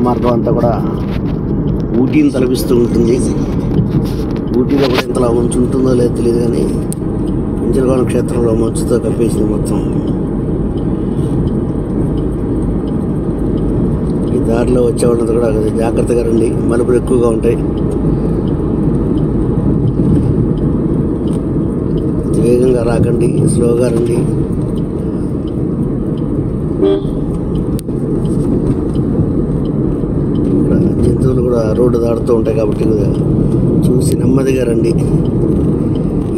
మార్గం అంతా కూడా ఊటీని తలపిస్తూ ఉంటుంది. ఊటీలో కూడా ఇంతలా మంచు ఉంటుందో లేదో తెలియదు, కానీ ఇంచలకోన క్షేత్రంలో మంచుతో కప్పేసింది మొత్తం. ఈ దారిలో వచ్చేవాళ్ళంతా కూడా జాగ్రత్తగా రండి, మలుపులు ఎక్కువగా ఉంటాయి. వేగంగా రాకండి, స్లోగా రండి. జంతువులు కూడా రోడ్డు దాడుతూ ఉంటాయి కాబట్టి చూసి నెమ్మదిగా రండి.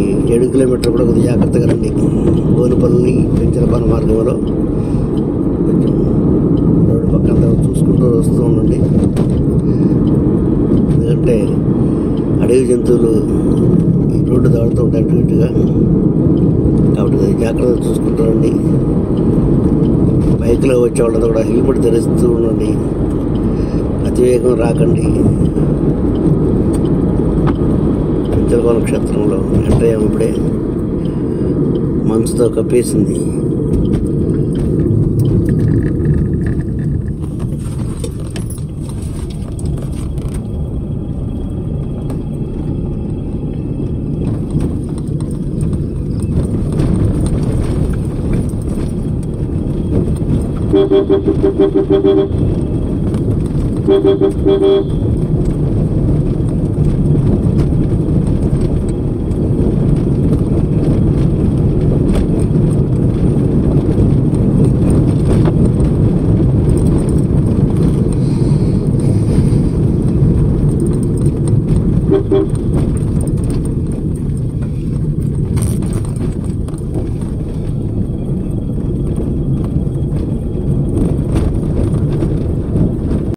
ఈ 7 కిలోమీటర్లు కూడా కొద్దిగా జాగ్రత్తగా రండి. బోనుపల్లి పెంచలపాన మార్గంలో కొంచెం రోడ్డు పక్కన చూసుకుంటూ వస్తూ ఉండండి. ఎందుకంటే అడవి జంతువులు ఈ రోడ్డు దాడుతూ ఉంటాయి అటు ఇటుగా, కాబట్టి జాగ్రత్తగా చూసుకుంటూ రండి. బైక్లో వచ్చే వాళ్ళంతా కూడా హెల్మెట్ ధరిస్తూ ఉండండి, అతివేగం రాకండి. పెంచలకోన క్షేత్రంలో ఎంటర్ అయ్యాము. ఇప్పుడే మంచుతో కప్పేసింది.